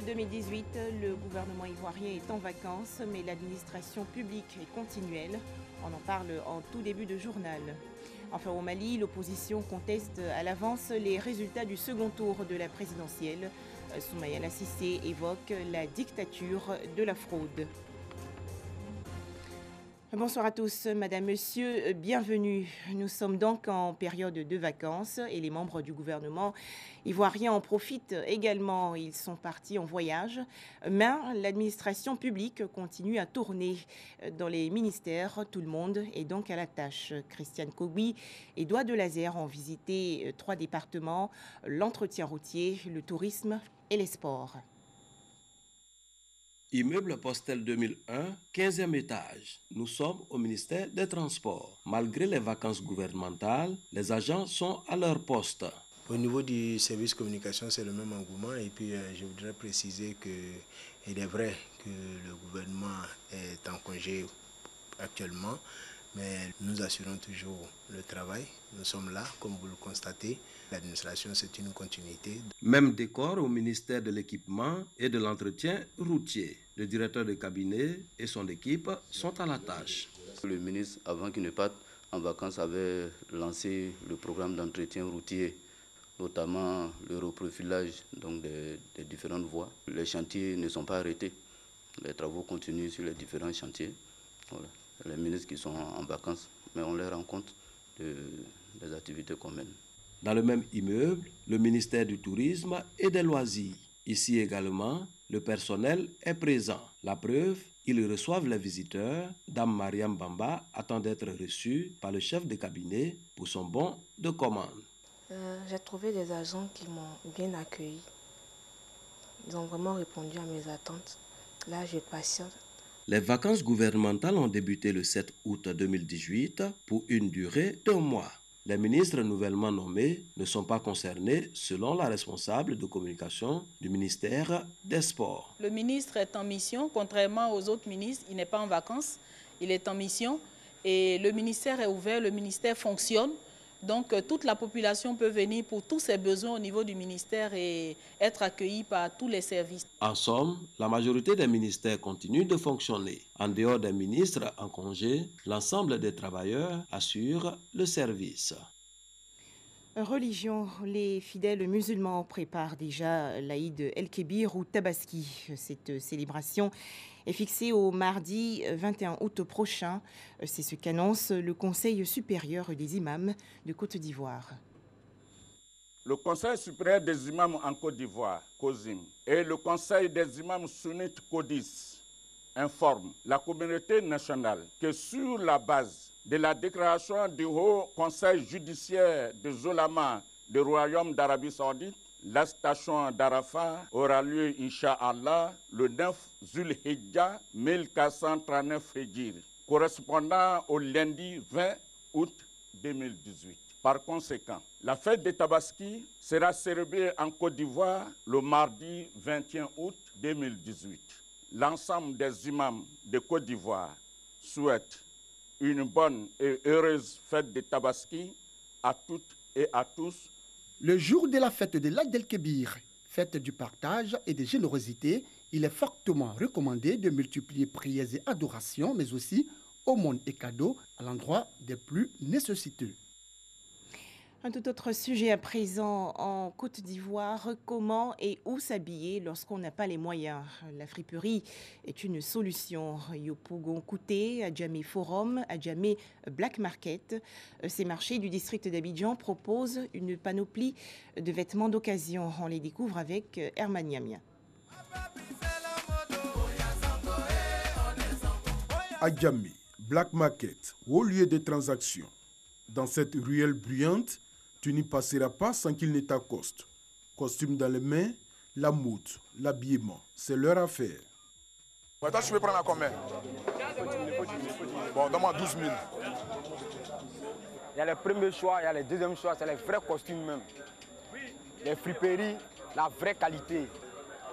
2018, le gouvernement ivoirien est en vacances, mais l'administration publique est continuelle. On en parle en tout début de journal. Enfin, au Mali, l'opposition conteste à l'avance les résultats du second tour de la présidentielle. Soumaïla Cissé évoque la dictature de la fraude. Bonsoir à tous, madame, monsieur, bienvenue. Nous sommes donc en période de vacances et les membres du gouvernement ivoirien en profitent également. Ils sont partis en voyage, mais l'administration publique continue à tourner dans les ministères. Tout le monde est donc à la tâche. Christiane Kogui et Doigt de Laser ont visité 3 départements, l'entretien routier, le tourisme et les sports. Immeuble Postel 2001, 15e étage. Nous sommes au ministère des Transports. Malgré les vacances gouvernementales, les agents sont à leur poste. Au niveau du service communication, c'est le même engouement. Et puis, je voudrais préciser qu'il est vrai que le gouvernement est en congé actuellement, mais nous assurons toujours le travail. Nous sommes là, comme vous le constatez. L'administration, c'est une continuité. Même décor au ministère de l'équipement et de l'entretien routier. Le directeur de cabinet et son équipe sont à la tâche. Le ministre, avant qu'il ne parte en vacances, avait lancé le programme d'entretien routier, notamment le reprofilage donc des différentes voies. Les chantiers ne sont pas arrêtés. Les travaux continuent sur les différents chantiers. Voilà. Les ministres qui sont en vacances, mais on les rend compte des activités qu'on mène. Dans le même immeuble, le ministère du Tourisme et des Loisirs. Ici également, le personnel est présent. La preuve, ils reçoivent les visiteurs. Dame Mariam Bamba attend d'être reçue par le chef de cabinet pour son bon de commande. J'ai trouvé des agents qui m'ont bien accueilli. Ils ont vraiment répondu à mes attentes. Là, je patiente. Les vacances gouvernementales ont débuté le 7 août 2018 pour une durée d'1 mois. Les ministres nouvellement nommés ne sont pas concernés selon la responsable de communication du ministère des Sports. Le ministre est en mission, contrairement aux autres ministres, il n'est pas en vacances, il est en mission et le ministère est ouvert, le ministère fonctionne. Donc toute la population peut venir pour tous ses besoins au niveau du ministère et être accueillie par tous les services. En somme, la majorité des ministères continuent de fonctionner. En dehors des ministres en congé, l'ensemble des travailleurs assurent le service. Religion, les fidèles musulmans préparent déjà l'Aïd El-Kébir ou Tabaski. Cette célébration est fixée au mardi 21 août prochain. C'est ce qu'annonce le Conseil supérieur des imams de Côte d'Ivoire. Le Conseil supérieur des imams en Côte d'Ivoire, COSIM, et le Conseil des imams sunnites CODIS informent la communauté nationale que sur la base de la déclaration du Haut Conseil judiciaire des Oulémas du Royaume d'Arabie Saoudite, la station d'Arafat aura lieu, Inch'Allah, le 9 Zulhijja 1439 Hijri, correspondant au lundi 20 août 2018. Par conséquent, la fête de Tabaski sera célébrée en Côte d'Ivoire le mardi 21 août 2018. L'ensemble des imams de Côte d'Ivoire souhaitent une bonne et heureuse fête de Tabaski à toutes et à tous. Le jour de la fête de l'Aïd El-Kébir, fête du partage et de générosité, il est fortement recommandé de multiplier prières et adorations, mais aussi aumônes et cadeaux à l'endroit des plus nécessiteux. Un tout autre sujet à présent en Côte d'Ivoire, comment et où s'habiller lorsqu'on n'a pas les moyens. La friperie est une solution. Yopougon Kouté, Adjamé Forum, Adjamé Black Market. Ces marchés du district d'Abidjan proposent une panoplie de vêtements d'occasion. On les découvre avec Herman Yamia. Adjamé Black Market, haut lieu de transaction. Dans cette ruelle bruyante, tu n'y passeras pas sans qu'il ne t'accoste. Costume dans les mains, la mode, l'habillement, c'est leur affaire. Attends, je peux prendre à combien? Bon, donne-moi 12 000. Il y a les premiers choix, il y a les deuxièmes choix, c'est les vrais costumes même. Les friperies, la vraie qualité.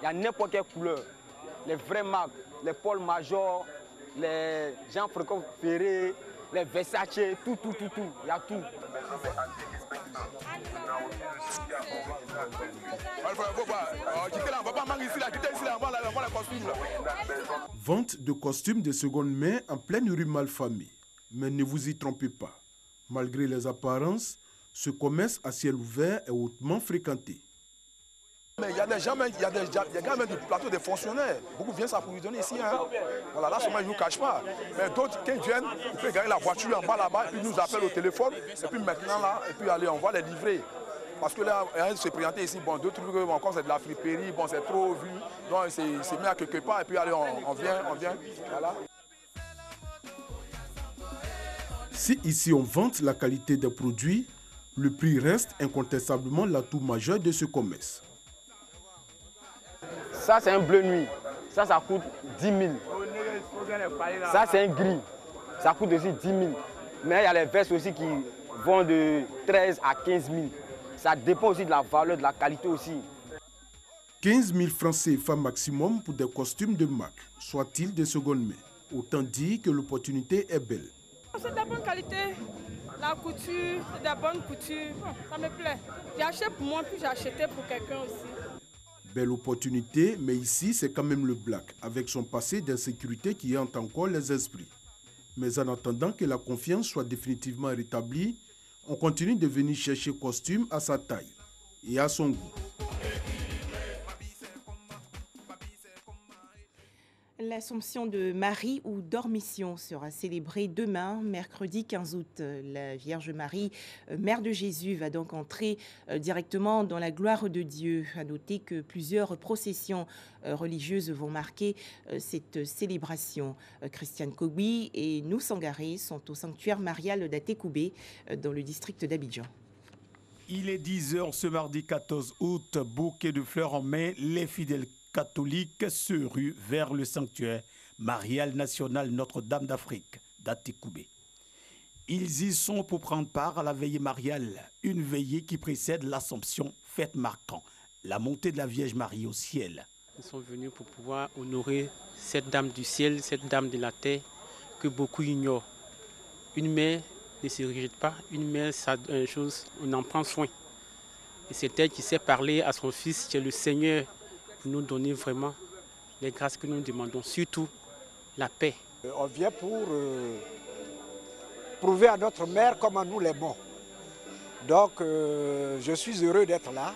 Il y a n'importe quelle couleur. Les vraies marques, les Paul Major, les Jean-Francois Ferré, les Versace, tout. Il y a tout. Vente de costumes de seconde main en pleine rue Malfamé. Mais ne vous y trompez pas. Malgré les apparences, ce commerce à ciel ouvert est hautement fréquenté. Mais il y a des gens, il y a quand même du plateau des fonctionnaires. Beaucoup viennent s'approvisionner ici. Hein. Voilà, là seulement ils ne nous cachent pas. Mais d'autres, quand ils viennent, ils peuvent gagner la voiture en bas là-bas, et puis ils nous appellent au téléphone. Et puis maintenant là, et puis allez, on va les livrer. Parce que là, ils se présentaient ici, bon, d'autres trucs, encore c'est de la friperie, bon, c'est trop vu. Donc c'est mis à quelque part, et puis allez, on vient, voilà. Si ici on vante la qualité des produits, le prix reste incontestablement l'atout majeur de ce commerce. Ça, c'est un bleu nuit. Ça coûte 10 000. Ça, c'est un gris. Ça coûte aussi 10 000. Mais il y a les vestes aussi qui vont de 13 à 15 000. Ça dépend aussi de la valeur, de la qualité aussi. 15 000 francs CFA maximum pour des costumes de marque, soit-ils de seconde main. Autant dire que l'opportunité est belle. C'est de la bonne qualité, la couture, c'est de la bonne couture. Bon, ça me plaît. J'ai acheté pour moi, puis j'ai acheté pour quelqu'un aussi. Belle opportunité, mais ici c'est quand même le black, avec son passé d'insécurité qui hante encore les esprits. Mais en attendant que la confiance soit définitivement rétablie, on continue de venir chercher costume à sa taille et à son goût. L'Assomption de Marie ou Dormition sera célébrée demain, mercredi 15 août. La Vierge Marie, Mère de Jésus, va donc entrer directement dans la gloire de Dieu. À noter que plusieurs processions religieuses vont marquer cette célébration. Christiane Kogui et Nou Sangaré sont au sanctuaire marial d'Atekoubé, dans le district d'Abidjan. Il est 10h ce mardi 14 août, bouquet de fleurs en main, les fidèles catholiques se ruent vers le sanctuaire marial national Notre-Dame d'Afrique d'Atekoubé. Ils y sont pour prendre part à la veillée mariale, une veillée qui précède l'Assomption, fête marquant la montée de la Vierge Marie au ciel. Ils sont venus pour pouvoir honorer cette dame du ciel, cette dame de la terre que beaucoup ignorent. Une mère ne se rejette pas, une mère, ça une chose, on en prend soin. Et c'est elle qui sait parler à son fils, qui est le Seigneur, pour nous donner vraiment les grâces que nous demandons, surtout la paix. On vient pour prouver à notre mère comment nous l'aimons. Donc je suis heureux d'être là.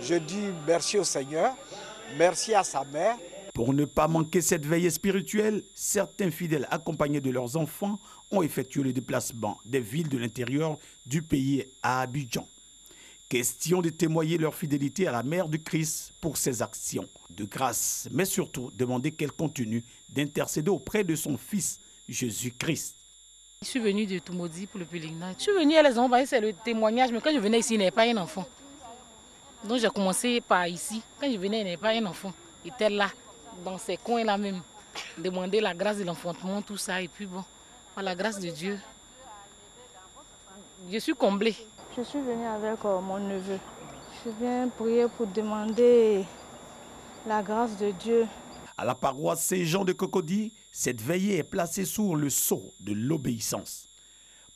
Je dis merci au Seigneur, merci à sa mère. Pour ne pas manquer cette veille spirituelle, certains fidèles accompagnés de leurs enfants ont effectué le déplacement des villes de l'intérieur du pays à Abidjan. Question de témoigner leur fidélité à la Mère du Christ pour ses actions de grâce, mais surtout demander qu'elle continue d'intercéder auprès de son Fils Jésus-Christ. Je suis venue de Toumoudi pour le pèlerinage. Je suis venue à les enfants, c'est le témoignage, mais quand je venais ici, il n'y avait pas un enfant. Donc j'ai commencé par ici. Quand je venais, il n'y avait pas un enfant. Il était là, dans ces coins-là même, demander la grâce de l'enfantement, tout ça, et puis bon, par la grâce de Dieu, je suis comblée. Je suis venue avec mon neveu. Je viens prier pour demander la grâce de Dieu. À la paroisse Saint-Jean de Cocody, cette veillée est placée sous le sceau de l'obéissance.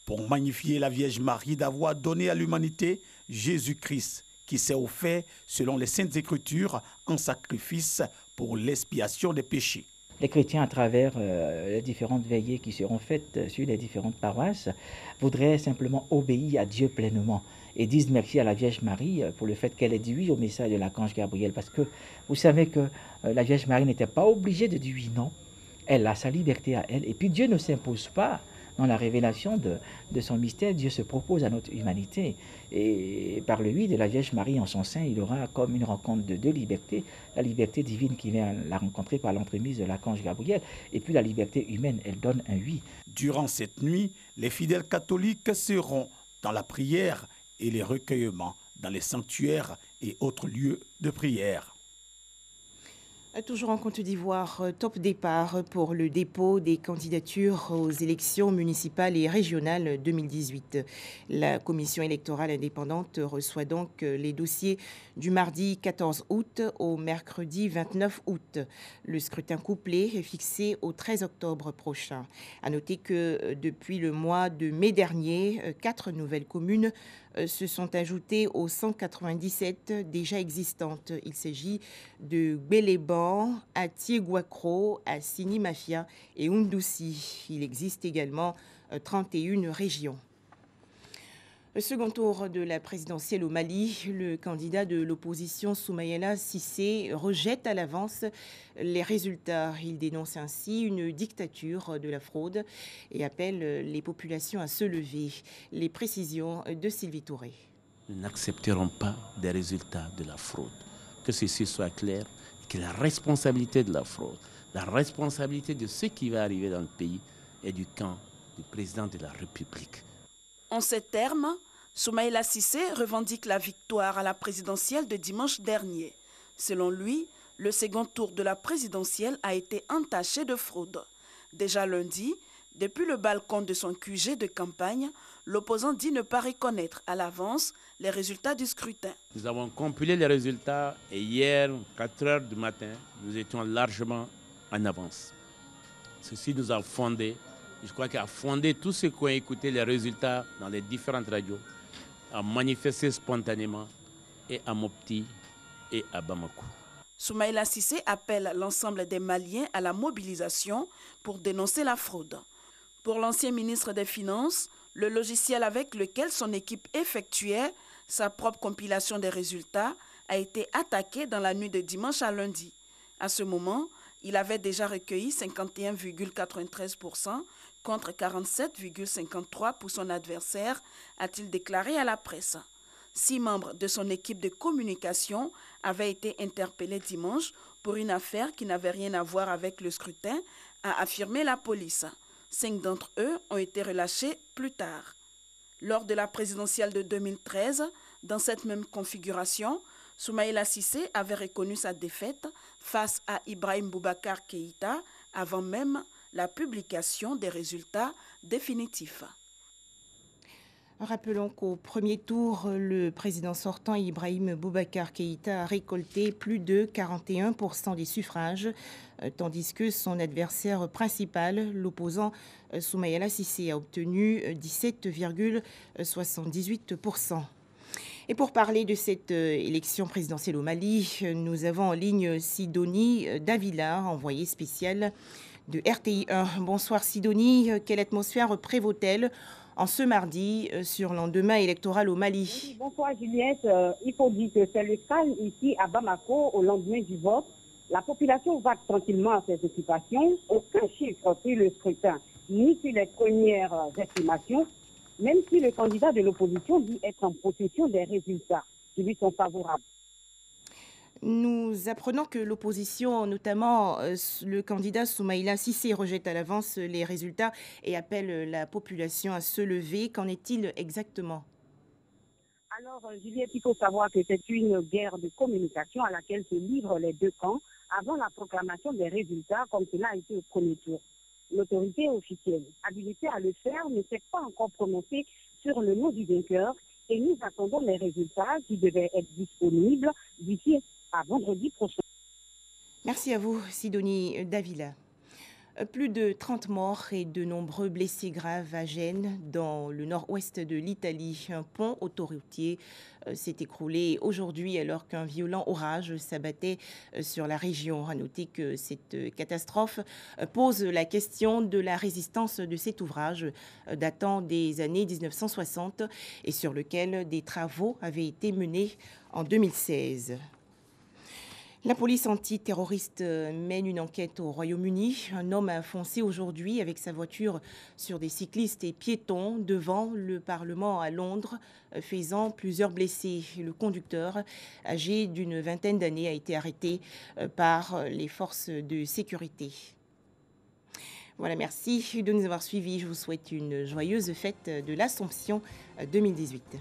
Pour magnifier la Vierge Marie d'avoir donné à l'humanité Jésus-Christ, qui s'est offert, selon les Saintes Écritures, en sacrifice pour l'expiation des péchés. Les chrétiens, à travers les différentes veillées qui seront faites sur les différentes paroisses, voudraient simplement obéir à Dieu pleinement et disent merci à la Vierge Marie pour le fait qu'elle ait dit oui au message de l'archange Gabriel. Parce que vous savez que la Vierge Marie n'était pas obligée de dire oui, non. Elle a sa liberté à elle. Et puis Dieu ne s'impose pas. Dans la révélation de son mystère, Dieu se propose à notre humanité. Et par le oui de la Vierge Marie en son sein, il aura comme une rencontre de deux libertés. La liberté divine qui vient la rencontrer par l'entremise de l'archange Gabriel. Et puis la liberté humaine, elle donne un oui. Durant cette nuit, les fidèles catholiques seront dans la prière et les recueillements dans les sanctuaires et autres lieux de prière. Toujours en Côte d'Ivoire, top départ pour le dépôt des candidatures aux élections municipales et régionales 2018. La commission électorale indépendante reçoit donc les dossiers du mardi 14 août au mercredi 29 août. Le scrutin couplé est fixé au 13 octobre prochain. À noter que depuis le mois de mai dernier, 4 nouvelles communes se sont ajoutées aux 197 déjà existantes. Il s'agit de Gbéléban, à Tiéguacro, à Sini-Mafia et Oundoussi. Il existe également 31 régions. Le second tour de la présidentielle au Mali, le candidat de l'opposition Soumaïla Cissé rejette à l'avance les résultats. Il dénonce ainsi une dictature de la fraude et appelle les populations à se lever. Les précisions de Sylvie Touré. Nous n'accepterons pas des résultats de la fraude. Que ceci soit clair, que la responsabilité de la fraude, la responsabilité de ce qui va arriver dans le pays est du camp du président de la République. En ces termes, Soumaïla Cissé revendique la victoire à la présidentielle de dimanche dernier. Selon lui, le second tour de la présidentielle a été entaché de fraude. Déjà lundi, depuis le balcon de son QG de campagne, l'opposant dit ne pas reconnaître à l'avance les résultats du scrutin. Nous avons compilé les résultats et hier, 4 heures du matin, nous étions largement en avance. Ceci nous a fondé, je crois qu'il a fondé tous ceux qui ont écouté les résultats dans les différentes radios, à manifester spontanément et à Mopti et à Bamako. Soumaïla Cissé appelle l'ensemble des Maliens à la mobilisation pour dénoncer la fraude. Pour l'ancien ministre des Finances, le logiciel avec lequel son équipe effectuait sa propre compilation des résultats a été attaqué dans la nuit de dimanche à lundi. À ce moment, il avait déjà recueilli 51,93% contre 47,53% pour son adversaire, a-t-il déclaré à la presse. 6 membres de son équipe de communication avaient été interpellés dimanche pour une affaire qui n'avait rien à voir avec le scrutin, a affirmé la police. 5 d'entre eux ont été relâchés plus tard. Lors de la présidentielle de 2013, dans cette même configuration, Soumaïla Cissé avait reconnu sa défaite face à Ibrahim Boubacar Keïta avant même la publication des résultats définitifs. Rappelons qu'au premier tour, le président sortant Ibrahim Boubacar Keïta a récolté plus de 41% des suffrages, tandis que son adversaire principal, l'opposant Soumaïla Cissé, a obtenu 17,78%. Et pour parler de cette élection présidentielle au Mali, nous avons en ligne Sidonie Davila, envoyée spéciale de RTI 1. Bonsoir Sidonie, quelle atmosphère prévaut-elle en ce mardi sur l'endemain électoral au Mali? Oui, bonsoir Juliette, il faut dire que c'est le calme ici à Bamako au lendemain du vote. La population va tranquillement à ses occupations. Aucun chiffre sur le scrutin, ni sur les premières estimations, même si le candidat de l'opposition dit être en possession des résultats qui lui sont favorables. Nous apprenons que l'opposition, notamment le candidat Soumaïla Cissé, rejette à l'avance les résultats et appelle la population à se lever. Qu'en est-il exactement? Alors, Juliette, il faut savoir que c'est une guerre de communication à laquelle se livrent les deux camps avant la proclamation des résultats, comme cela a été au premier tour. L'autorité officielle, habilitée à le faire, ne s'est pas encore prononcée sur le nom du vainqueur et nous attendons les résultats qui devaient être disponibles d'ici à vendredi prochain. Merci à vous, Sidonie Davila. Plus de 30 morts et de nombreux blessés graves à Gênes, dans le nord-ouest de l'Italie. Un pont autoroutier s'est écroulé aujourd'hui alors qu'un violent orage s'abattait sur la région. À noter que cette catastrophe pose la question de la résistance de cet ouvrage datant des années 1960 et sur lequel des travaux avaient été menés en 2016. La police antiterroriste mène une enquête au Royaume-Uni. Un homme a foncé aujourd'hui avec sa voiture sur des cyclistes et piétons devant le Parlement à Londres, faisant plusieurs blessés. Le conducteur, âgé d'une vingtaine d'années, a été arrêté par les forces de sécurité. Voilà, merci de nous avoir suivis. Je vous souhaite une joyeuse fête de l'Assomption 2018.